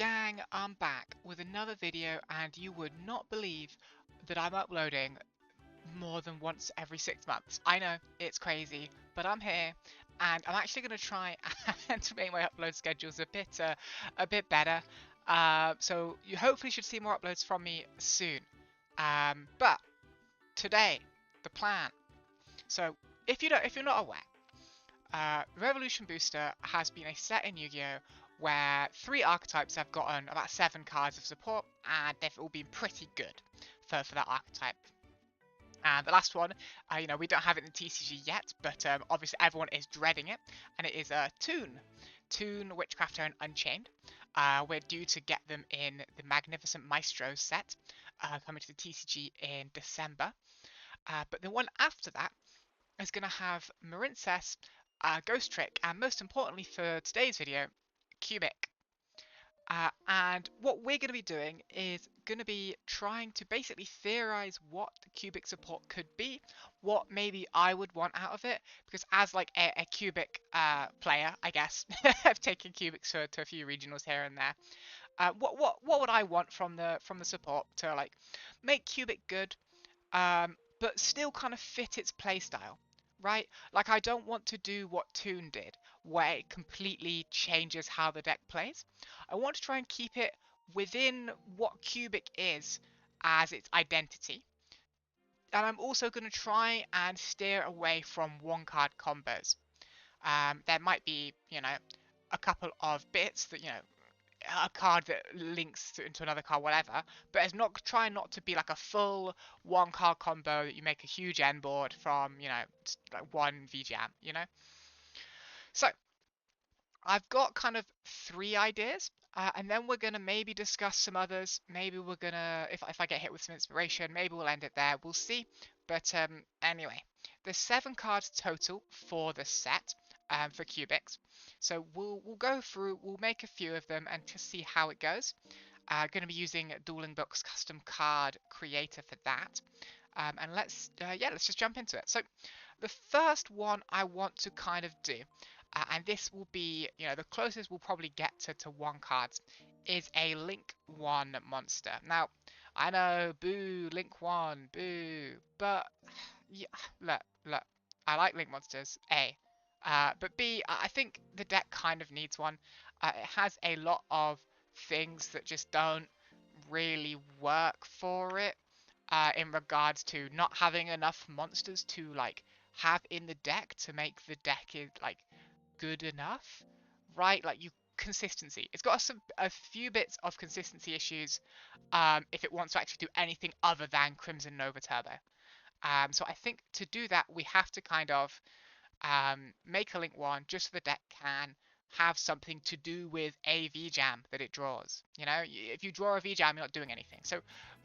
Gang, I'm back with another video, and you would not believe that I'm uploading more than once every 6 months. I know, it's crazy, but I'm here, and I'm actually going to try and make my upload schedules a bit better. So you hopefully should see more uploads from me soon. But today, the plan. So if you're not aware, Revolution Booster has been a set in Yu-Gi-Oh! Where 3 archetypes have gotten about 7 cards of support, and they've all been pretty good for that archetype. And the last one, we don't have it in TCG yet, but obviously everyone is dreading it, and it is a Toon, Witchcrafter, and Unchained. We're due to get them in the Magnificent Maestro set, coming to the TCG in December. But the one after that is going to have Marincess, Ghostrick, and most importantly for today's video, Cubic. And what we're going to be doing is going to be trying to basically theorize what the cubic support could be, what maybe I would want out of it, because as like a cubic player, I guess, I've taken cubics to a few regionals here and there. What would I want from the support to like make cubic good, but still kind of fit its playstyle? Right? Like, I don't want to do what Toon did, where it completely changes how the deck plays. I want to try and keep it within what Cubic is as its identity. And I'm also going to try and steer away from one-card combos. There might be, a couple of bits that, a card that links into another card, whatever, but it's not trying not to be like a full one card combo that you make a huge end board from, like one VGM, So I've got kind of 3 ideas, and then we're gonna maybe discuss some others. Maybe we're gonna, if I get hit with some inspiration, maybe we'll end it there. We'll see. But anyway, there's 7 cards total for the set, for cubics. So we'll go through, we'll make a few of them and just see how it goes. Going to be using Dueling Books Custom Card Creator for that. And let's just jump into it. So the first one I want to kind of do, and this will be, the closest we'll probably get to 1 cards, is a Link 1 monster. Now, I know, boo, Link 1, boo, but yeah, look, I like Link monsters, A. But B, I think the deck kind of needs one. It has a lot of things that just don't really work for it, in regards to not having enough monsters to like have in the deck to make the deck is like good enough, right? Like consistency. It's got a few bits of consistency issues, if it wants to actually do anything other than Crimson Nova Turbo. So I think to do that we have to kind of make a Link 1 just so the deck can have something to do with a V-Jam that it draws. If you draw a V-Jam, you're not doing anything. So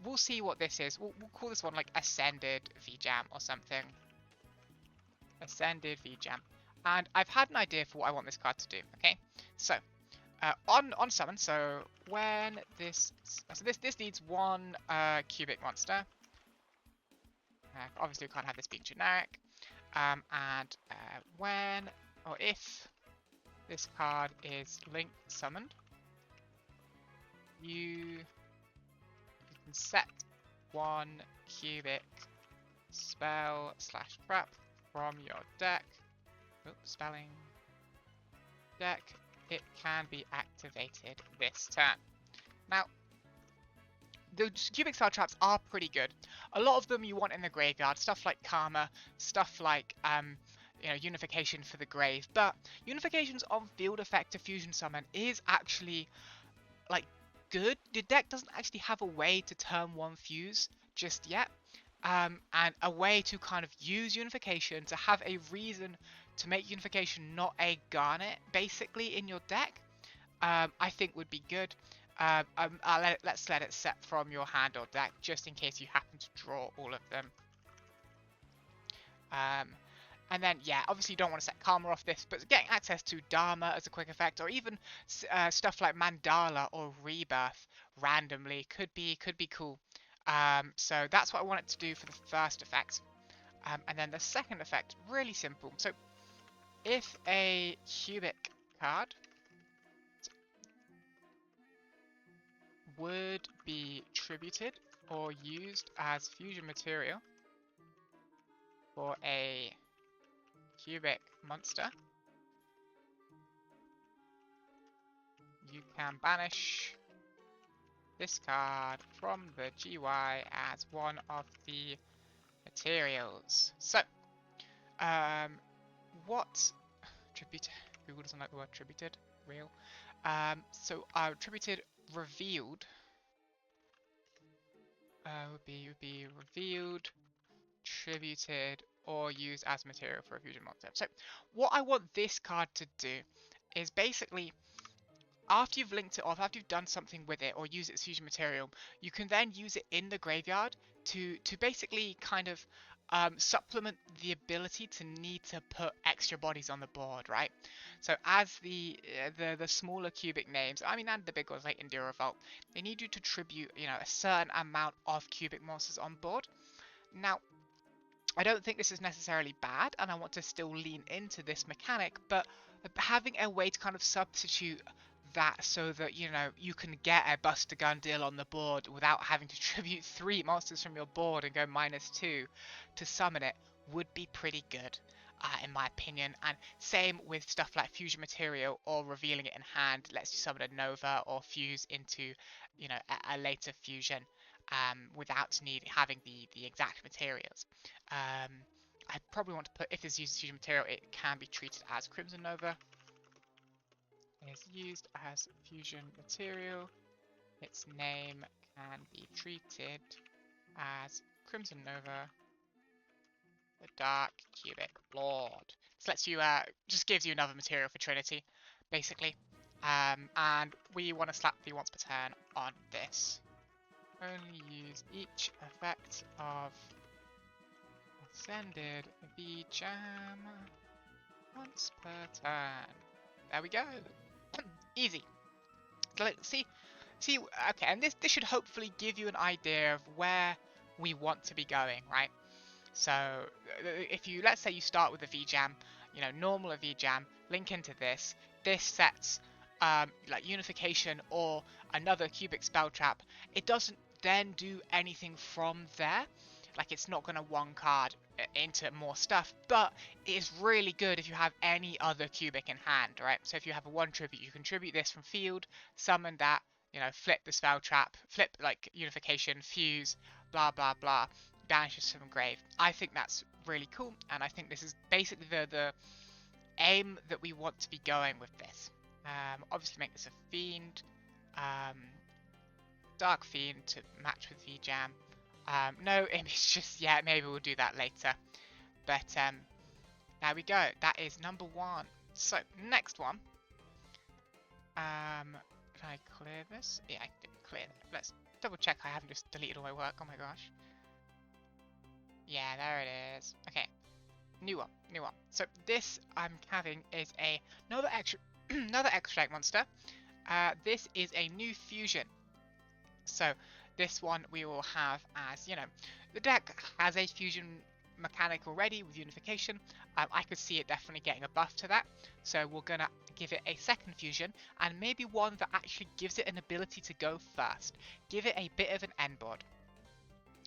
we'll see what this is. We'll call this one like Ascended V-Jam or something. Ascended V-Jam. And I've had an idea for what I want this card to do. Okay, so on summon. So when this needs 1 cubic monster. Obviously, we can't have this being generic. And when or if this card is Link summoned, you can set 1 cubic spell / trap from your deck. Oops, spelling deck. It can be activated this turn. Now, the cubic style traps are pretty good. A lot of them you want in the graveyard, stuff like Karma, stuff like Unification for the grave. But Unification's on field effect to fusion summon is actually like good. The deck doesn't actually have a way to turn 1 fuse just yet, and a way to kind of use Unification to have a reason to make Unification not a Garnet basically in your deck, I think would be good. Let's let it set from your hand or deck, just in case you happen to draw all of them. And then, yeah, obviously you don't want to set Karma off this, but getting access to Dharma as a quick effect, or even stuff like Mandala or Rebirth randomly could be cool. So that's what I want it to do for the first effect. And then the second effect, really simple. So if a cubic card would be tributed or used as fusion material for a cubic monster, you can banish this card from the GY as one of the materials. So, what tributed? Google doesn't like the word tributed. Real. So tributed revealed would be revealed, tributed, or used as material for a fusion monster. So, what I want this card to do is basically, after you've linked it off, after you've done something with it or use it as fusion material, you can then use it in the graveyard to basically kind of supplement the ability to need to put extra bodies on the board, right? So as the smaller cubic names, I mean, and the big ones like India Revolt, they need you to tribute, you know, a certain amount of cubic monsters on board. Now, I don't think this is necessarily bad, and I want to still lean into this mechanic, but having a way to kind of substitute that so that, you know, you can get a Buster Gun deal on the board without having to tribute 3 monsters from your board and go -2 to summon it would be pretty good, in my opinion. And same with stuff like fusion material or revealing it in hand lets you summon a Nova or fuse into, you know, a later fusion without having the exact materials. I probably want to put, if this uses fusion material, it can be treated as Crimson Nova. Is used as fusion material. Its name can be treated as Crimson Nova, the Dark Cubic Lord. This lets you, just gives you another material for Trinity, basically. And we want to slap the once per turn on this. Only use each effect of Ascended V-Jam once per turn. There we go. Easy. See, okay, and this should hopefully give you an idea of where we want to be going, right? So, if you, let's say you start with a V-Jam, you know, normal a V-Jam, link into this sets, like Unification or another cubic spell trap. It doesn't then do anything from there. Like, it's not going to one card into more stuff, but it is really good if you have any other cubic in hand, right? So if you have a 1 tribute, you can tribute this from field, summon that, you know, flip the spell trap, flip like Unification, fuse, blah blah blah, banishes from grave. I think that's really cool, and I think this is basically the aim that we want to be going with this. Obviously make this a fiend, Dark Fiend to match with V-Jam. No image just yet, maybe we'll do that later. But there we go, that is number 1. So, next one. Can I clear this? Yeah, I did clear it. Let's double check I haven't just deleted all my work, oh my gosh. Yeah, there it is. Okay, new one. So this I'm having is another extract monster. This is a new fusion. So this one we will have as, you know, the deck has a fusion mechanic already with Unification. I could see it definitely getting a buff to that. So we're going to give it a second fusion, and maybe one that actually gives it an ability to go first. Give it a bit of an end board.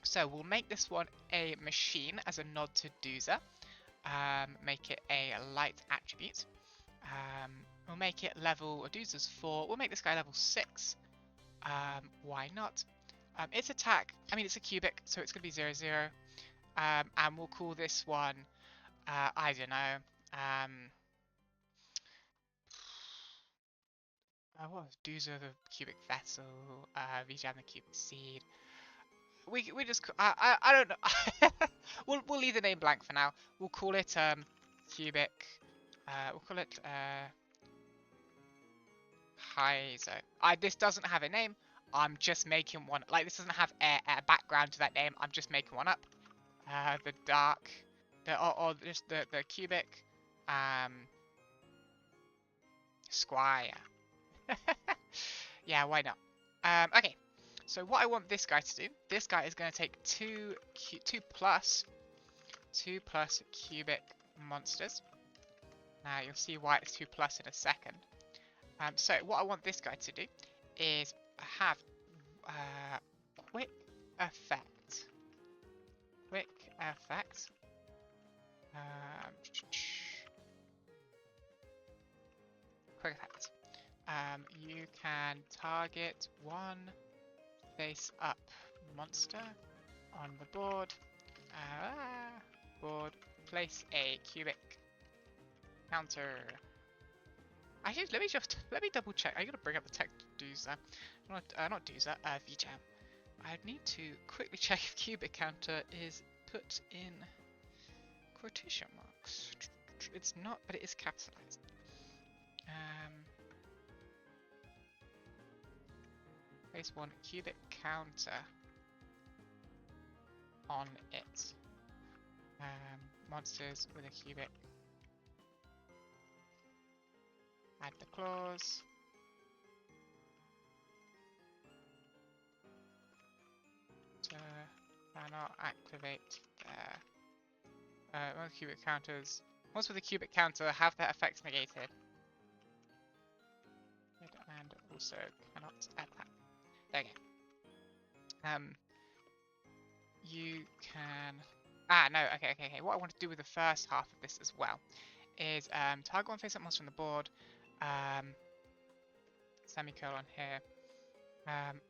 So we'll make this one a machine as a nod to Doozer. Make it a light attribute. We'll make it level, Doozer's 4. We'll make this guy level 6. Why not? Its attack, I mean, it's a cubic, so it's going to be 0/0. And we'll call this one, I don't know, what was Doozer the cubic vessel, V-Jam the cubic seed. We just, I don't know. we'll leave the name blank for now. We'll call it cubic. We'll call it Hyzo. This doesn't have a name. I'm just making one. Like, this doesn't have a background to that name. I'm just making one up. The dark, or just the cubic Squire. Yeah, why not? Okay. So what I want this guy to do, this guy is going to take 2 plus cubic monsters. Now you'll see why it's 2+ in a second. So what I want this guy to do is have quick effect. Quick effect. Quick effect. You can target one face-up monster on the board. Board. Place a cubic counter. Actually, let me double check. I gotta bring up the tech doozer. Not doozer. VJam. I need to quickly check if cubic counter is put in quotation marks. It's not, but it is capitalized. Place one cubic counter on it. Monsters with a cubic. Add the clause. Cannot activate there. One cubic counters. Once with a cubic counter, have their effects negated. And also cannot add that. There you go. You can. No. Okay. What I want to do with the first half of this as well is target one face-up monster on the board. Semicolon here.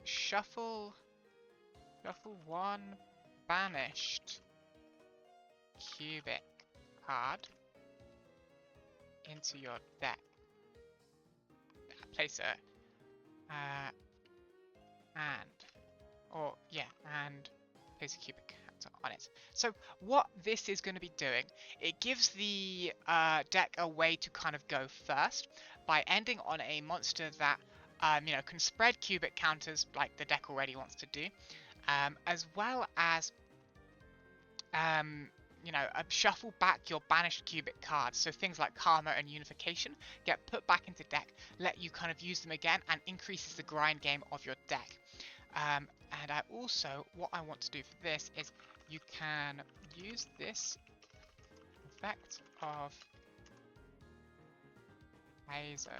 Shuffle one banished cubic card into your deck. Place a and place a cubic counter on it. So what this is going to be doing, it gives the deck a way to kind of go first by ending on a monster that can spread cubic counters like the deck already wants to do, as well as shuffle back your banished cubic cards. So things like Karma and Unification get put back into deck, let you kind of use them again, and increases the grind game of your deck. And I also, what I want to do for this is you can use this effect of ISO.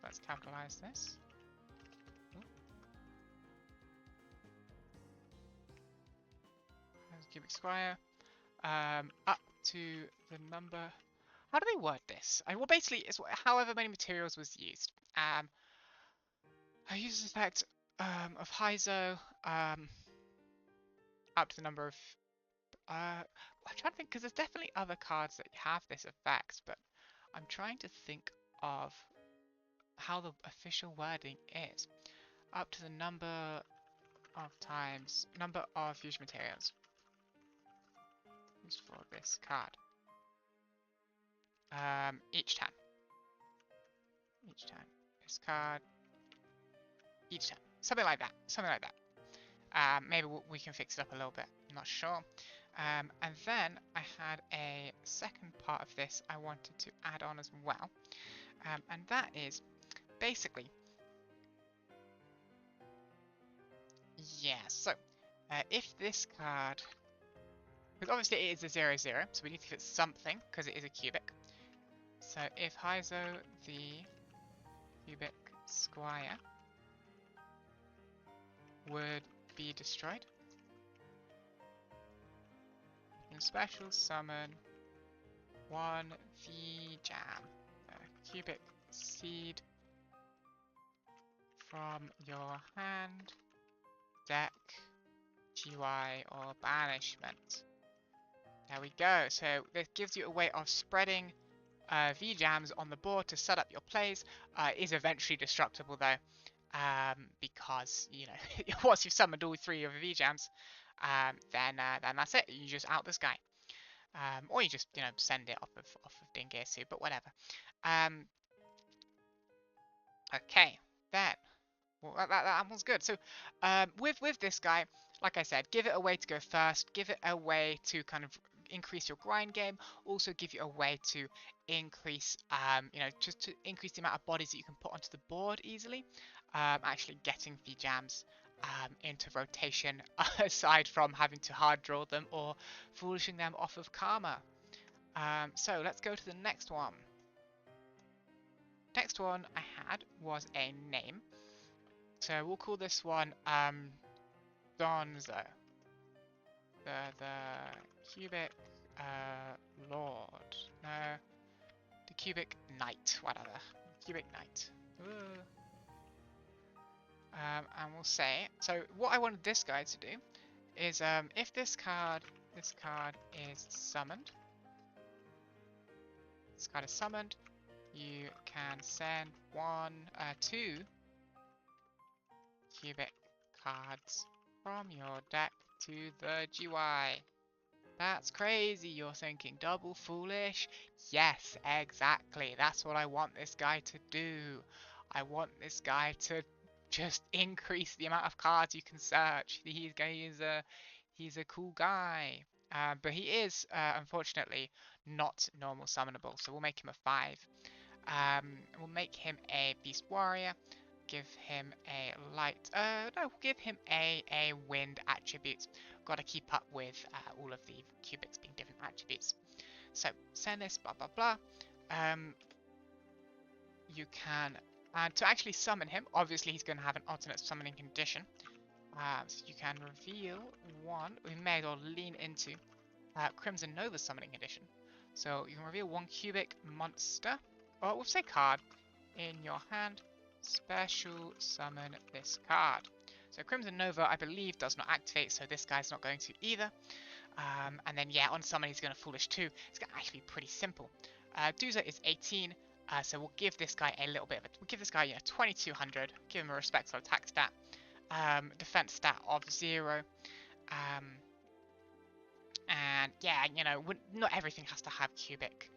Let's capitalize this. Cubic square. Up to the number. How do they word this? Well, basically, it's however many materials was used. I use this effect of Hyzo up to the number of. I'm trying to think because there's definitely other cards that have this effect, but I'm trying to think of how the official wording is. Up to the number of fusion materials used for this card. Each time. This card. Each time. Something like that. Maybe we can fix it up a little bit. I'm not sure. And then I had a second part of this I wanted to add on as well. And that is basically. Yeah, so if this card. Because obviously it is a 0/0, so we need to fit something because it is a cubic. So if Hyzo the cubic squire would be destroyed, you can special summon one VJam, a cubic seed from your hand, deck, GUI, or banishment. There we go. So this gives you a way of spreading VJams on the board to set up your plays. It is eventually destructible though, because once you've summoned all three of the VJams, then that's it. You just out this guy, or you just send it off of Dingirsu, but whatever. Okay, then. Well, that one's good. So with this guy, like I said, give it a way to go first. Give it a way to kind of increase your grind game. Also give you a way to increase, just to increase the amount of bodies that you can put onto the board easily. Actually getting VJams into rotation aside from having to hard draw them or foolishing them off of Karma. So let's go to the next one. Next one I had was a name. So we'll call this one Donzo. The cubic lord. No, the cubic knight, whatever. Cubic knight. And we'll say, so what I wanted this guy to do is if this card is summoned, you can send two cubic cards from your deck to the GY. That's crazy, you're thinking. Double foolish? Yes, exactly. That's what I want this guy to do. I want this guy to just increase the amount of cards you can search. He's a cool guy. But he is, unfortunately, not normal summonable. So we'll make him a 5. We'll make him a Beast Warrior. Give him a light. No, we'll give him a wind attribute. Got to keep up with all of the cubics being different attributes. So send this, blah blah blah. You can, and to actually summon him, obviously he's going to have an alternate summoning condition. So you can reveal one. We may as well lean into Crimson Nova summoning condition. So you can reveal one cubic monster, or we'll say card, in your hand. Special summon this card. So Crimson Nova, I believe, does not activate, so this guy's not going to either. And then, yeah, on summon he's going to Foolish 2. It's going to actually be pretty simple. Doozer is 18, so we'll give this guy a little bit of it. We'll give this guy, 2200. Give him a respectful attack stat. Defense stat of 0. And, yeah, not everything has to have cubic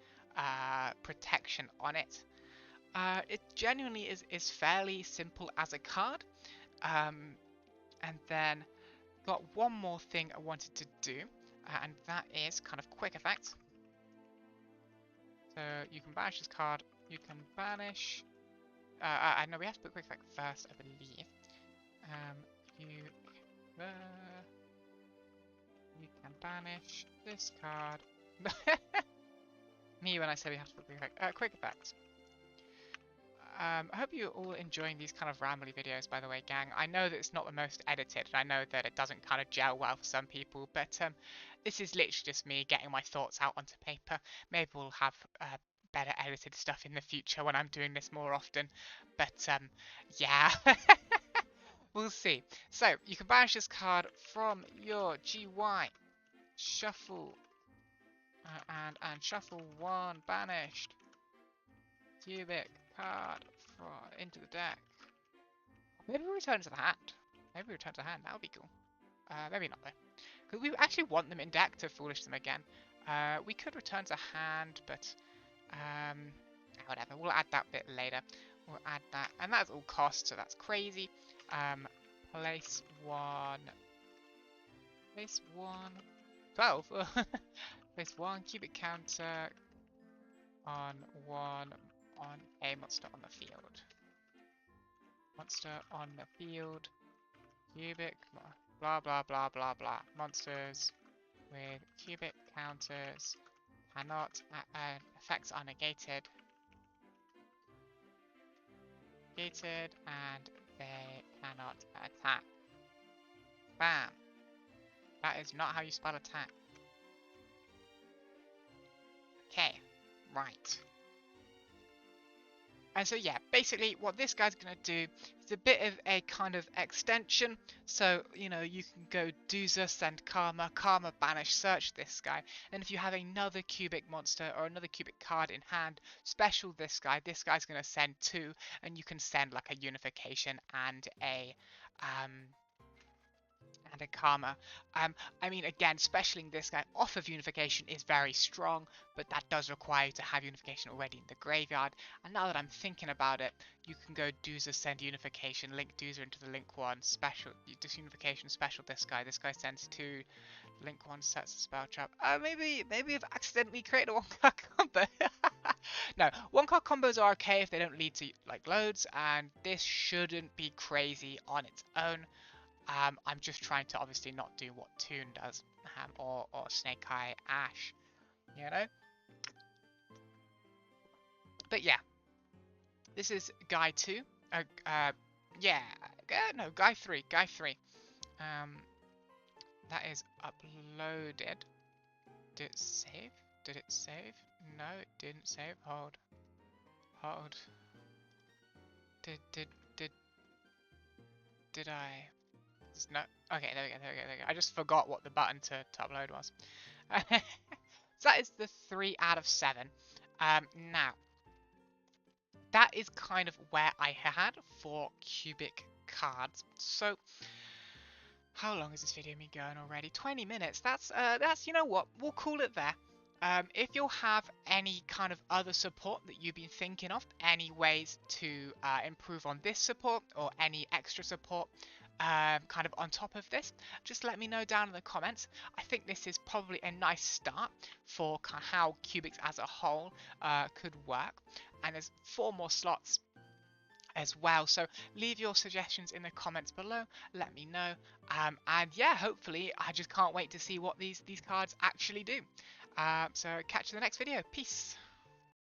protection on it. It genuinely is fairly simple as a card. And then got one more thing I wanted to do, and that is kind of quick effect. So you can banish this card. You can banish. I know we have to put quick effect first, I believe. You can banish this card. Me when I say we have to put quick effect. Quick effect. I hope you're all enjoying these kind of rambly videos, by the way, gang. I know that it's not the most edited, and I know that it doesn't kind of gel well for some people, but this is literally just me getting my thoughts out onto paper. Maybe we'll have better edited stuff in the future when I'm doing this more often, but yeah. We'll see. So, you can banish this card from your GY. Shuffle. And shuffle 1 banished cubic card into the deck. Maybe we return to the hand. That would be cool. Maybe not though. Because we actually want them in deck to foolish them again. We could return to hand, but whatever. We'll add that bit later. We'll add that, and that's all cost, so that's crazy. Place 1. 12. Place 1 cubic counter on 1 on a monster on the field. Monster on the field. Cubic, blah blah blah blah blah. Monsters with cubic counters cannot, effects are negated. And they cannot attack. Bam. That is not how you spell attack. Okay, right. And so yeah, basically what this guy's going to do is a bit of a kind of extension. So, you can go Doozer, send Karma, banish, search this guy. And if you have another cubic monster or another cubic card in hand, special this guy's going to send 2, and you can send like a unification and a Karma. I mean, again, specialing this guy off of unification is very strong, but that does require you to have unification already in the graveyard. And now that I'm thinking about it, you can go Doozer, send unification, link Doozer into the link 1, special, disunification, special this guy sends 2, link 1 sets the spell trap. Maybe I've accidentally created a 1-card combo. No, 1-card combos are okay if they don't lead to like loads, and this shouldn't be crazy on its own. I'm just trying to obviously not do what Toon does, or Snake Eye Ash, But yeah, this is guy 2, Yeah, no, guy 3, guy 3. That is uploaded. Did it save? Did it save? No, it didn't save. Hold. Did I? No. Okay, there we go. I just forgot what the button to upload was. So that is the 3 out of 7. Now, that is kind of where I had for cubic cards. So, how long has this video been going already? 20 minutes. That's you know what? We'll call it there. If you'll have any kind of other support that you've been thinking of, any ways to improve on this support or any extra support kind of on top of this, just let me know down in the comments. I think this is probably a nice start for how cubics as a whole could work. And there's 4 more slots as well, so leave your suggestions in the comments below, let me know, and yeah, hopefully I just can't wait to see what these cards actually do. So catch you in the next video. Peace.